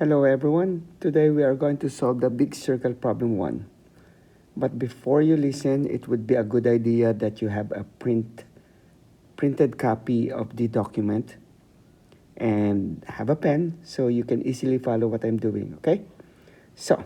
Hello everyone. Today we are going to solve the big circle problem 1. But before you listen, it would be a good idea that you have a printed copy of the document and have a pen so you can easily follow what I'm doing, okay? So,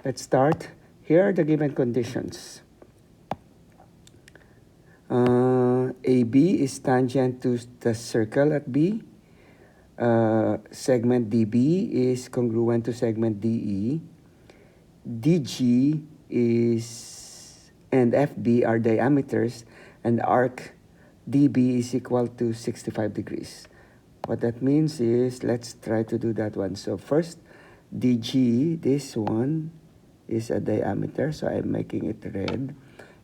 let's start. Here are the given conditions. AB is tangent to the circle at B. Segment DB is congruent to segment DE. DG is and FB are diameters, and arc DB is equal to 65 degrees. What that means is, let's try to do that one. So first, DG, this one is a diameter, so I'm making it red.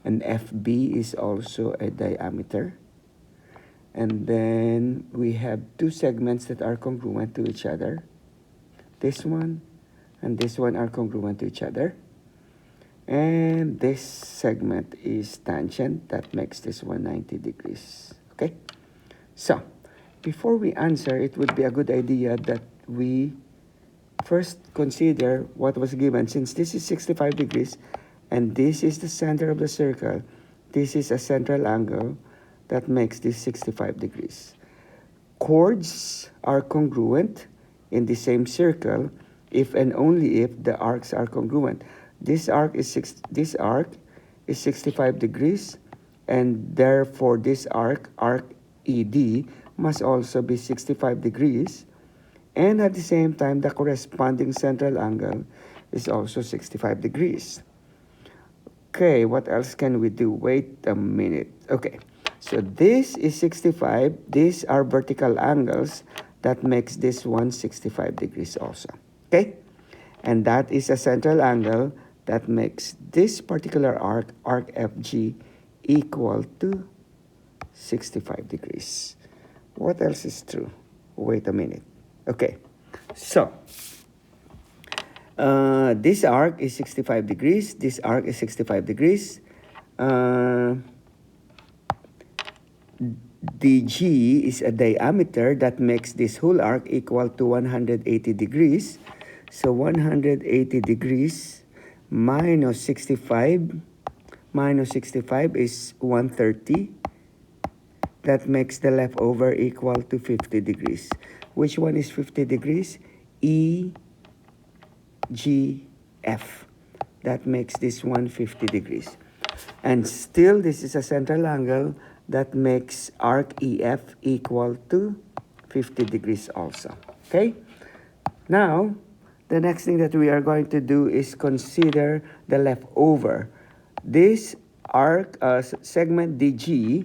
And FB is also a diameter. And then we have two segments that are congruent to each other. This one and this one are congruent to each other. And this segment is tangent. That makes this one 90 degrees. Okay? So, before we answer, it would be a good idea that we first consider what was given. Since this is 65 degrees and this is the center of the circle, this is a central angle that makes this 65 degrees. Chords are congruent in the same circle if and only if the arcs are congruent. This arc is 65 degrees, and therefore this arc ED, must also be 65 degrees, and at the same time the corresponding central angle is also 65 degrees. Okay, what else can we do? Wait a minute. Okay, so this is 65. These are vertical angles that makes this one 65 degrees also. Okay, and that is a central angle that makes this particular arc FG, equal to 65 degrees. What else is true? Wait a minute. Okay, so this arc is 65 degrees. This arc is 65 degrees. DG is a diameter that makes this whole arc equal to 180 degrees. So 180 degrees minus 65 is 130. That makes the leftover equal to 50 degrees. Which one is 50 degrees? EGF. That makes this one 50 degrees. And still, this is a central angle that makes arc EF equal to 50 degrees also. Okay? Now, the next thing that we are going to do is consider the leftover. This arc, segment DG,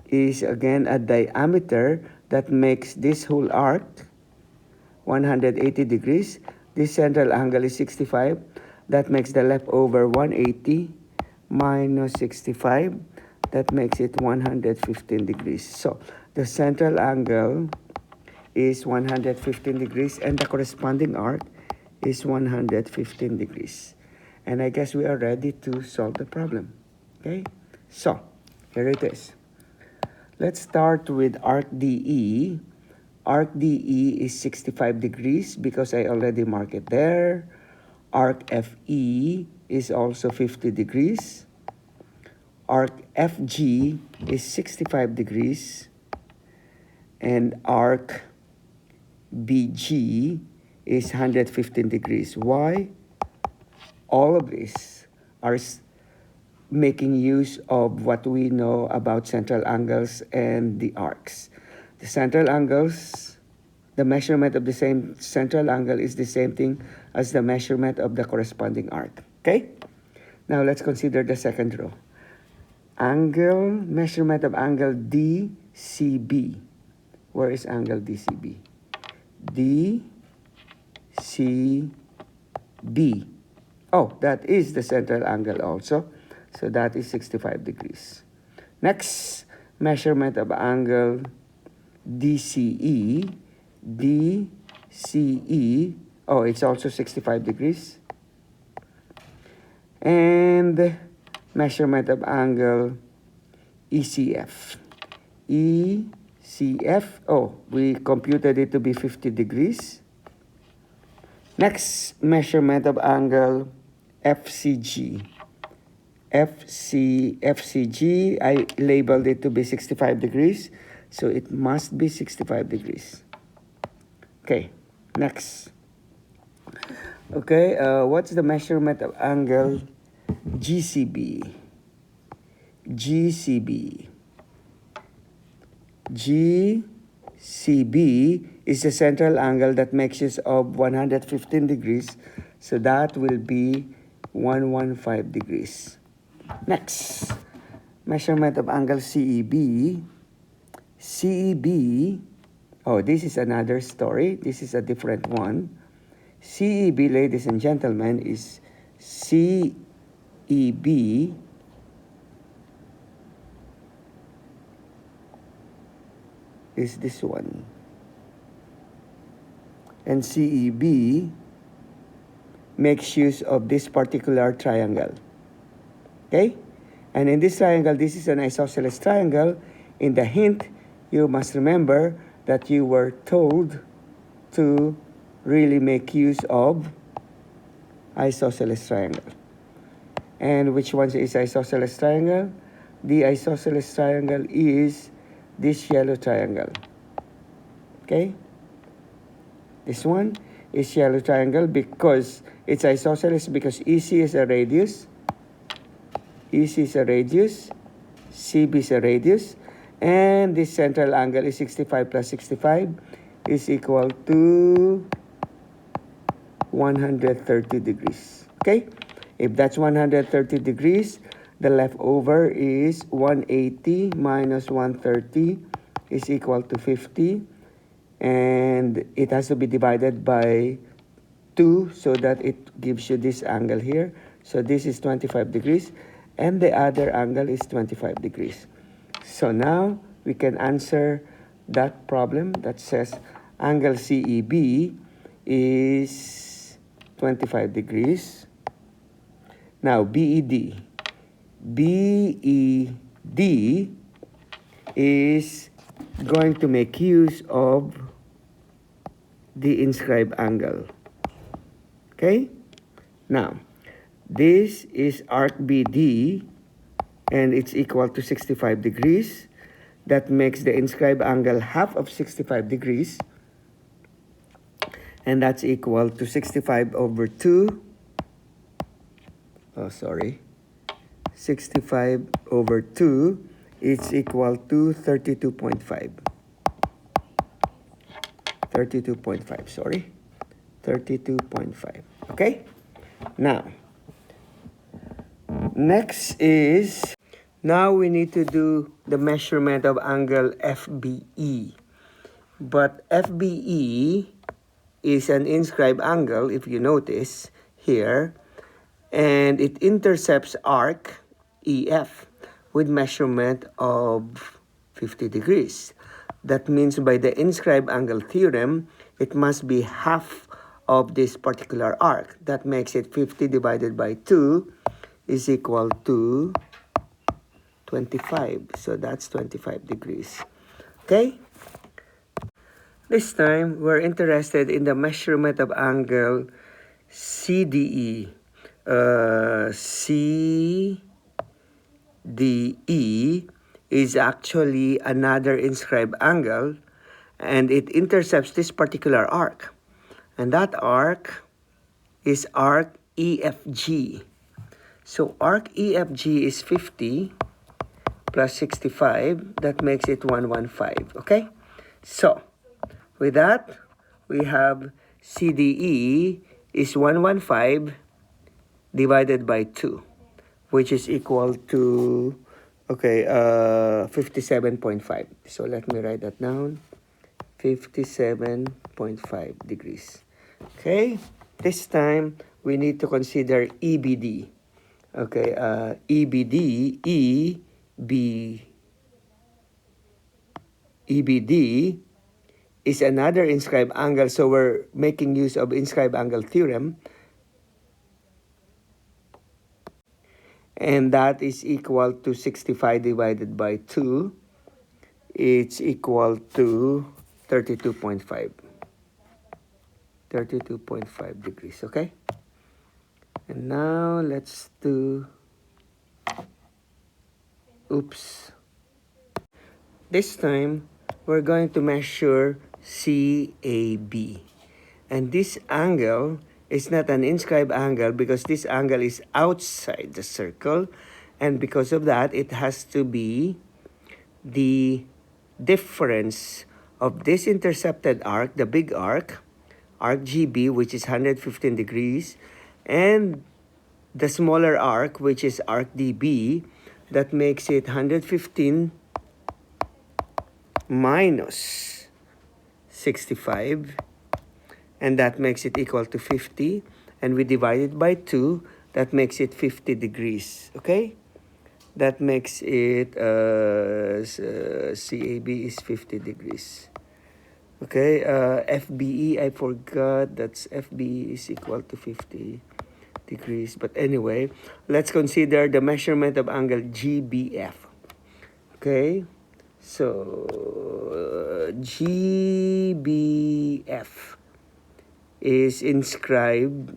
is again a diameter that makes this whole arc 180 degrees. This central angle is 65. That makes the leftover 180 minus 65. That makes it 115 degrees. So the central angle is 115 degrees and the corresponding arc is 115 degrees. And I guess we are ready to solve the problem. Okay? So, here it is. Let's start with arc DE. Arc DE is 65 degrees because I already marked it there. Arc FE is also 50 degrees. Arc FG is 65 degrees. And arc BG is 115 degrees. Why? All of these are making use of what we know about central angles and the arcs. The central angles, the measurement of the same central angle is the same thing as the measurement of the corresponding arc. Okay? Now let's consider the second row. Angle, measurement of angle DCB. Where is angle DCB? DCB. Oh, that is the central angle also. So that is 65 degrees. Next, measurement of angle DCE. DCE, oh, it's also 65 degrees. And measurement of angle ECF. ECF, oh, we computed it to be 50 degrees. Next measurement of angle FCG. FCG, I labeled it to be 65 degrees. So it must be 65 degrees. Okay, next. Okay, what's the measurement of angle GCB? GCB. GCB is the central angle that makes use of 115 degrees. So that will be 115 degrees. Next, measurement of angle CEB. CEB, oh, this is another story. This is a different one. CEB, ladies and gentlemen, is CEB is this one. And CEB makes use of this particular triangle. Okay? And in this triangle, this is an isosceles triangle. In the hint, you must remember that you were told to really make use of isosceles triangle. And which one is isosceles triangle? The isosceles triangle is this yellow triangle. Okay? This one is yellow triangle because it's isosceles because EC is a radius. EC is a radius. CB is a radius. And this central angle is 65 plus 65 is equal to 130 degrees. Okay? If that's 130 degrees, the leftover is 180 minus 130 is equal to 50. And it has to be divided by 2 so that it gives you this angle here. So this is 25 degrees. And the other angle is 25 degrees. So now we can answer that problem that says angle CEB is 25 degrees. Now BED. BED is going to make use of the inscribed angle. Okay? Now, this is arc BD and it's equal to 65 degrees. That makes the inscribed angle half of 65 degrees. And that's equal to 65 over 2. Oh, sorry. 65 over 2 is equal to 32.5. 32.5, sorry. 32.5. Okay? Now, next is, now we need to do the measurement of angle FBE. But FBE is an inscribed angle, if you notice here, and it intercepts arc EF with measurement of 50 degrees. That means by the inscribed angle theorem, it must be half of this particular arc. That makes it 50 divided by 2 is equal to 25. So that's 25 degrees. Okay? This time, we're interested in the measurement of angle CDE. CDE is actually another inscribed angle, and it intercepts this particular arc. And that arc is arc EFG. So arc EFG is 50 plus 65. That makes it 115. Okay? So, with that, we have CDE is 115 divided by 2, which is equal to, okay, 57.5. So let me write that down. 57.5 degrees. Okay, this time we need to consider EBD. Okay, EBD is another inscribed angle, so we're making use of inscribed angle theorem. And that is equal to 65 divided by 2. It's equal to 32.5. 32.5 degrees, okay? And now let's do, oops. This time, we're going to measure CAB. And this angle is not an inscribed angle because this angle is outside the circle. And because of that, it has to be the difference of this intercepted arc, the big arc GB, which is 115 degrees, and the smaller arc, which is arc DB, that makes it 115 minus 65, and that makes it equal to 50, and we divide it by 2, that makes it 50 degrees, okay? That makes it, CAB is 50 degrees. Okay, FBE, I forgot, that's FBE is equal to 50 degrees. But anyway, let's consider the measurement of angle GBF. Okay, so GBF is inscribed,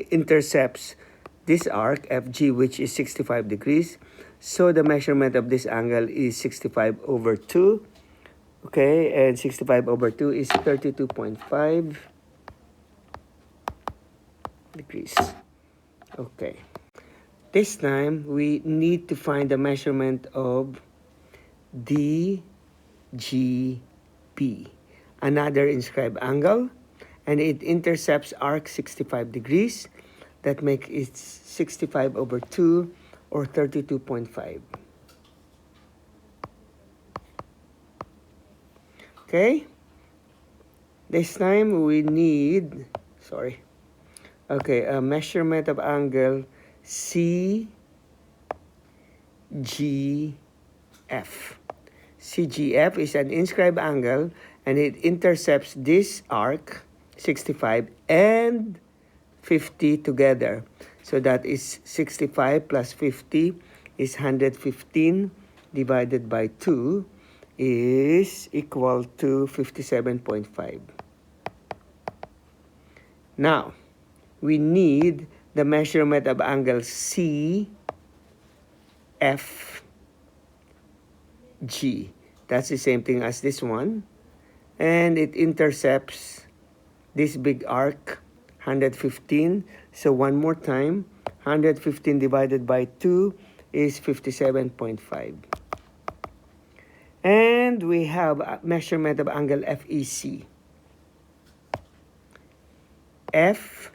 intercepts this arc FG, which is 65 degrees. So the measurement of this angle is 65 over 2. Okay, and 65 over 2 is 32.5 degrees. Okay. This time, we need to find the measurement of DGB, another inscribed angle, and it intercepts arc 65 degrees. That makes it 65 over 2, or 32.5. Okay? This time, we need, a measurement of angle CGF. CGF is an inscribed angle, and it intercepts this arc, 65, and 50 together. So that is 65 plus 50 is 115 divided by 2 is equal to 57.5. Now, we need the measurement of angle CFG. That's the same thing as this one. And it intercepts this big arc, 115. So one more time, 115 divided by 2 is 57.5. And we have a measurement of angle FEC. FEC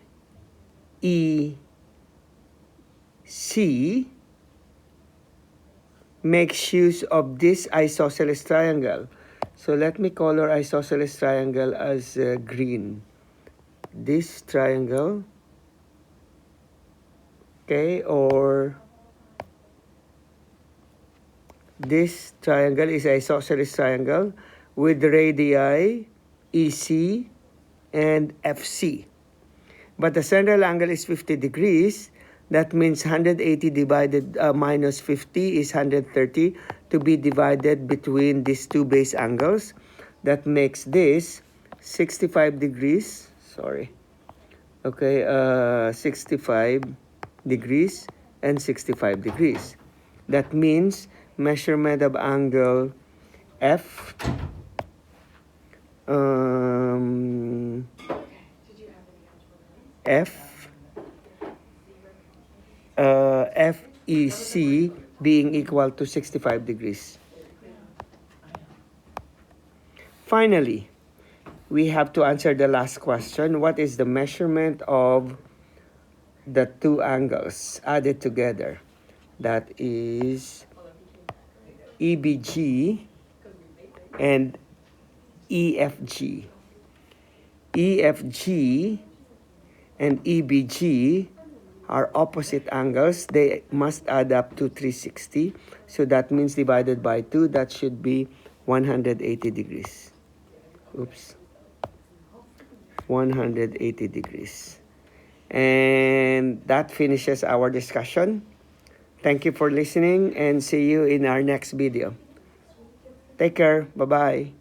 makes use of this isosceles triangle. So let me color isosceles triangle as green. This triangle, okay, or this triangle is isosceles triangle with radii EC and FC. But the central angle is 50 degrees. That means 180 divided minus 50 is 130 to be divided between these two base angles. That makes this 65 degrees. Okay, 65 degrees and 65 degrees. That means measurement of angle F FEC being equal to 65 degrees. Finally, we have to answer the last question. What is the measurement of the two angles added together? That is EBG and EFG. EFG and EBG are opposite angles. They must add up to 360. So that means divided by 2, that should be 180 degrees. Oops. 180 degrees. And that finishes our discussion. Thank you for listening and see you in our next video. Take care. Bye-bye.